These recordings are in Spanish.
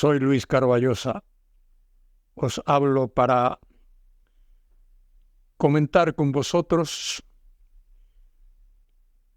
Soy Luis Carballosa. Os hablo para comentar con vosotros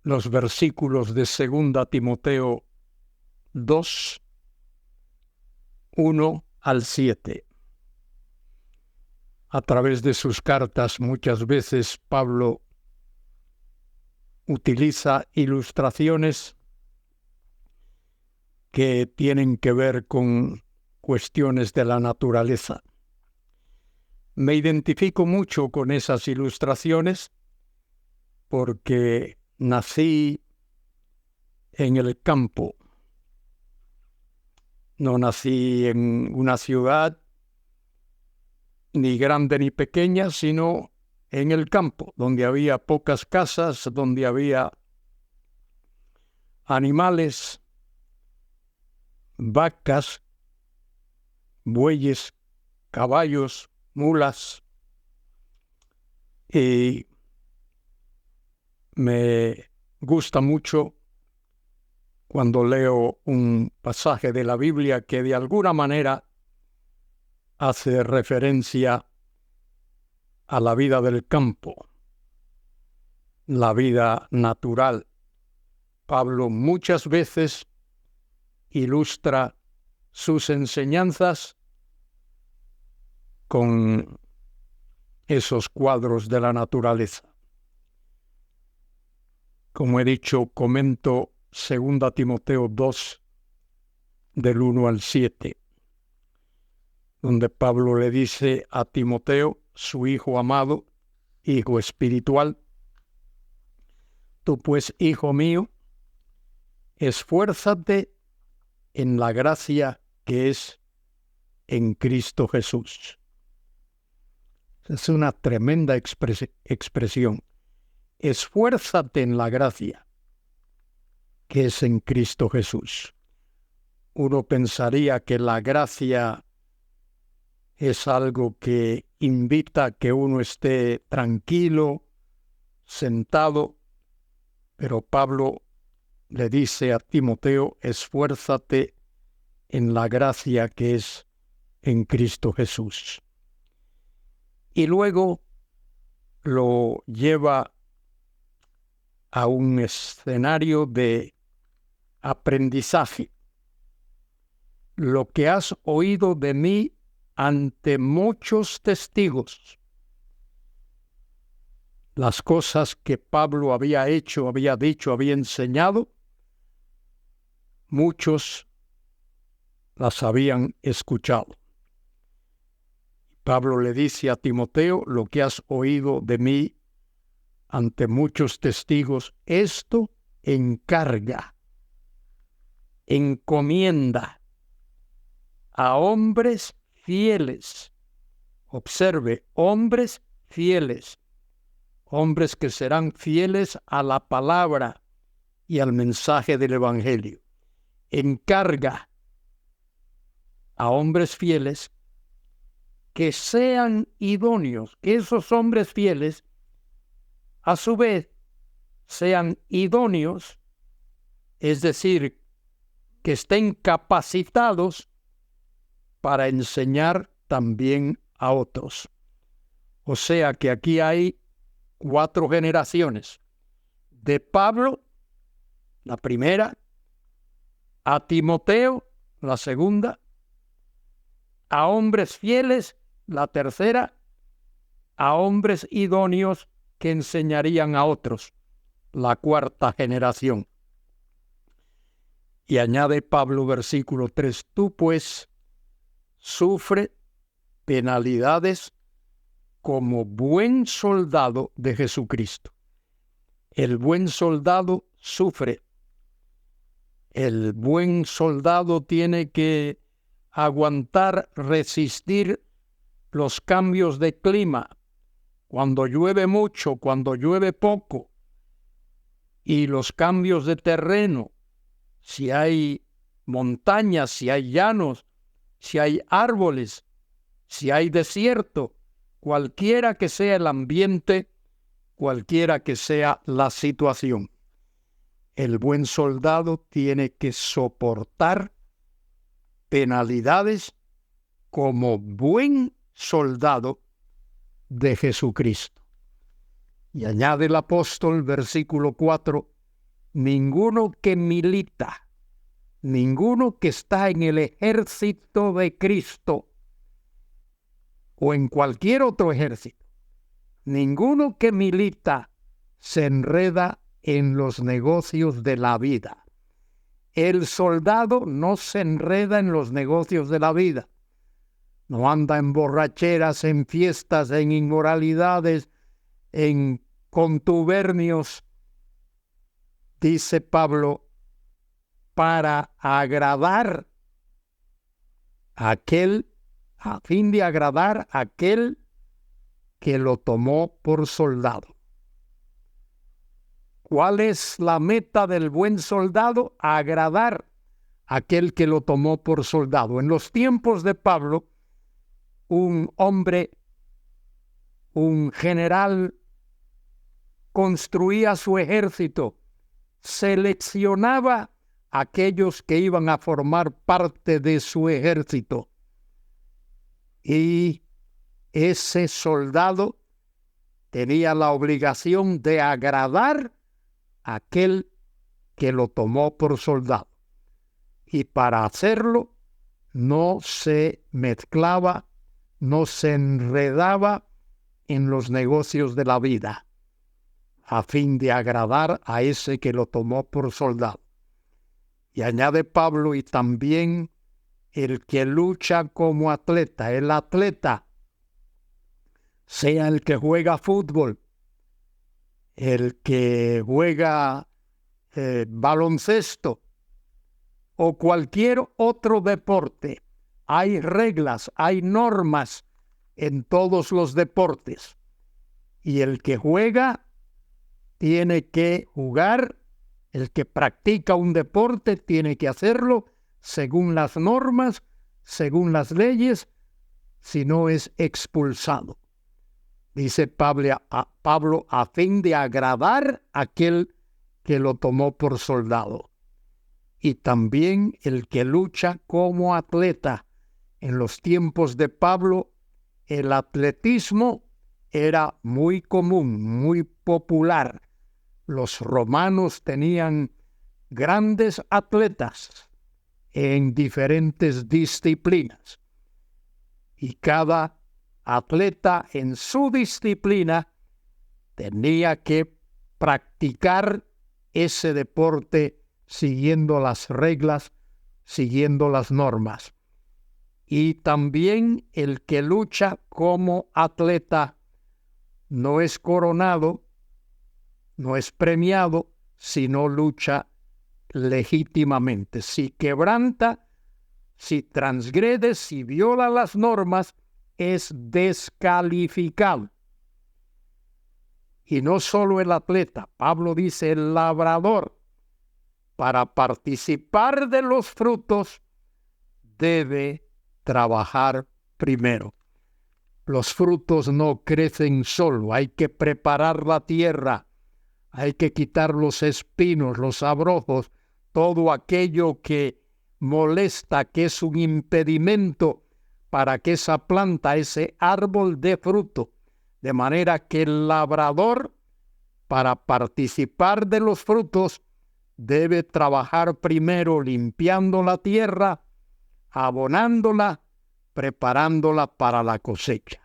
los versículos de 2 Timoteo 2, 1 al 7. A través de sus cartas muchas veces Pablo utiliza ilustraciones que tienen que ver con cuestiones de la naturaleza. Me identifico mucho con esas ilustraciones porque nací en el campo. No nací en una ciudad ni grande ni pequeña, sino en el campo, donde había pocas casas, donde había animales, vacas, bueyes, caballos, mulas, y me gusta mucho cuando leo un pasaje de la Biblia que de alguna manera hace referencia a la vida del campo, la vida natural. Pablo muchas veces ilustra sus enseñanzas con esos cuadros de la naturaleza. Como he dicho, comento 2 Timoteo 2, del 1 al 7, donde Pablo le dice a Timoteo, su hijo amado, hijo espiritual: tú pues, hijo mío, esfuérzate en la gracia que es en Cristo Jesús. Es una tremenda expresión. Esfuérzate en la gracia que es en Cristo Jesús. Uno pensaría que la gracia es algo que invita a que uno esté tranquilo, sentado, pero Pablo le dice a Timoteo: esfuérzate en la gracia que es en Cristo Jesús. Y luego lo lleva a un escenario de aprendizaje. Lo que has oído de mí ante muchos testigos. Las cosas que Pablo había hecho, había dicho, había enseñado, muchos las habían escuchado. Pablo le dice a Timoteo: lo que has oído de mí ante muchos testigos, esto encarga, encomienda a hombres fieles. Observe, hombres fieles, hombres que serán fieles a la palabra y al mensaje del Evangelio. Encarga a hombres fieles que sean idóneos, que esos hombres fieles a su vez sean idóneos, es decir, que estén capacitados para enseñar también a otros. O sea que aquí hay 4 generaciones. De Pablo, la primera; a Timoteo, la segunda; a hombres fieles, la tercera; a hombres idóneos que enseñarían a otros, la 4ª generación. Y añade Pablo, versículo 3, tú pues sufre penalidades como buen soldado de Jesucristo. El buen soldado sufre. El buen soldado tiene que aguantar, resistir los cambios de clima, cuando llueve mucho, cuando llueve poco, y los cambios de terreno, si hay montañas, si hay llanos, si hay árboles, si hay desierto, cualquiera que sea el ambiente, cualquiera que sea la situación. El buen soldado tiene que soportar penalidades como buen soldado de Jesucristo. Y añade el apóstol, versículo 4, ninguno que milita, ninguno que está en el ejército de Cristo o en cualquier otro ejército, ninguno que milita se enreda en los negocios de la vida. El soldado no se enreda en los negocios de la vida. No anda en borracheras, en fiestas, en inmoralidades, en contubernios, dice Pablo, para agradar a fin de agradar a aquel que lo tomó por soldado. ¿Cuál es la meta del buen soldado? Agradar a aquel que lo tomó por soldado. En los tiempos de Pablo, un hombre, un general, construía su ejército, seleccionaba a aquellos que iban a formar parte de su ejército. Y ese soldado tenía la obligación de agradar a aquel que lo tomó por soldado. Y para hacerlo, no se mezclaba, no se enredaba en los negocios de la vida, a fin de agradar a ese que lo tomó por soldado. Y añade Pablo, y también el que lucha como atleta, el atleta, sea el que juega fútbol, el que juega baloncesto o cualquier otro deporte. Hay reglas, hay normas en todos los deportes. Y el que juega tiene que jugar, el que practica un deporte tiene que hacerlo según las normas, según las leyes, si no es expulsado. Dice Pablo, a fin de agradar a aquel que lo tomó por soldado. Y también el que lucha como atleta. En los tiempos de Pablo, el atletismo era muy común, muy popular. Los romanos tenían grandes atletas en diferentes disciplinas. Y cada atleta en su disciplina tenía que practicar ese deporte siguiendo las reglas, siguiendo las normas. Y también el que lucha como atleta no es coronado, no es premiado, sino lucha legítimamente. Si quebranta, si transgrede, si viola las normas, es descalificado. Y no solo el atleta, Pablo dice el labrador, para participar de los frutos debe trabajar primero. Los frutos no crecen solo, hay que preparar la tierra, hay que quitar los espinos, los abrojos, todo aquello que molesta, que es un impedimento para que esa planta, ese árbol dé fruto. De manera que el labrador, para participar de los frutos, debe trabajar primero limpiando la tierra, abonándola, preparándola para la cosecha.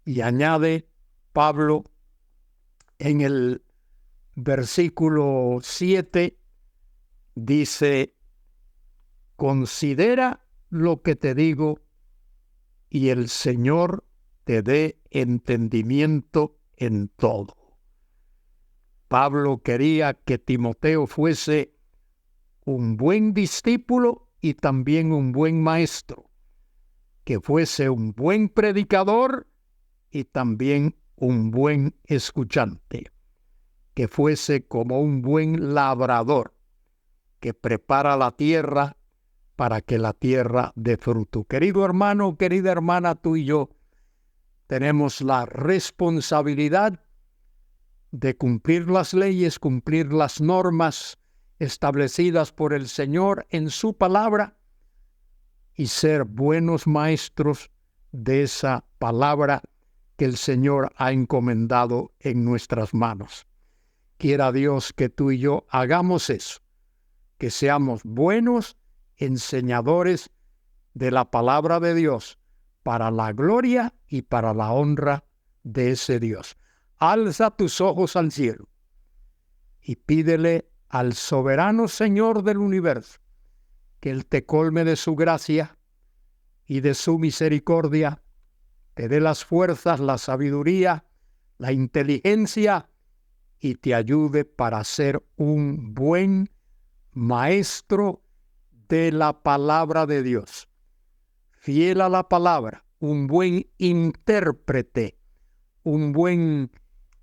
Y añade Pablo en el versículo 7, dice, considera lo que te digo y el Señor te dé entendimiento en todo. Pablo quería que Timoteo fuese un buen discípulo y también un buen maestro, que fuese un buen predicador y también un buen escuchante, que fuese como un buen labrador, que prepara la tierra para que la tierra dé fruto. Querido hermano, querida hermana, tú y yo tenemos la responsabilidad de cumplir las leyes, cumplir las normas establecidas por el Señor en su palabra, y ser buenos maestros de esa palabra que el Señor ha encomendado en nuestras manos. Quiera Dios que tú y yo hagamos eso, que seamos buenos enseñadores de la palabra de Dios para la gloria y para la honra de ese Dios. Alza tus ojos al cielo y pídele al soberano Señor del universo que Él te colme de su gracia y de su misericordia, te dé las fuerzas, la sabiduría, la inteligencia y te ayude para ser un buen maestro de la palabra de Dios, fiel a la palabra, un buen intérprete, un buen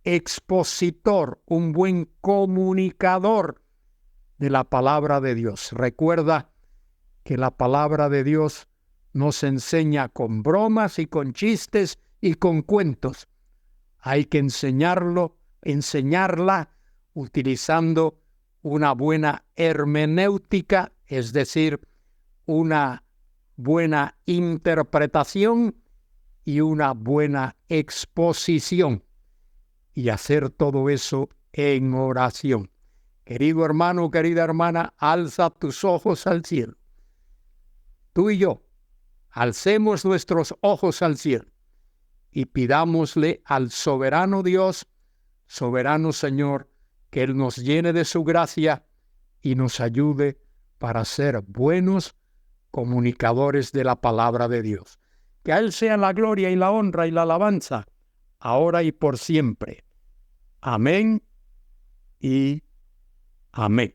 expositor, un buen comunicador de la palabra de Dios. Recuerda que la palabra de Dios nos enseña con bromas y con chistes y con cuentos. Hay que enseñarla utilizando una buena hermenéutica, es decir, una buena interpretación y una buena exposición, y hacer todo eso en oración. Querido hermano, querida hermana, alza tus ojos al cielo. Tú y yo, alcemos nuestros ojos al cielo y pidámosle al soberano Dios, soberano Señor, que Él nos llene de su gracia y nos ayude para ser buenos comunicadores de la palabra de Dios. Que a Él sea la gloria y la honra y la alabanza, ahora y por siempre. Amén y amén.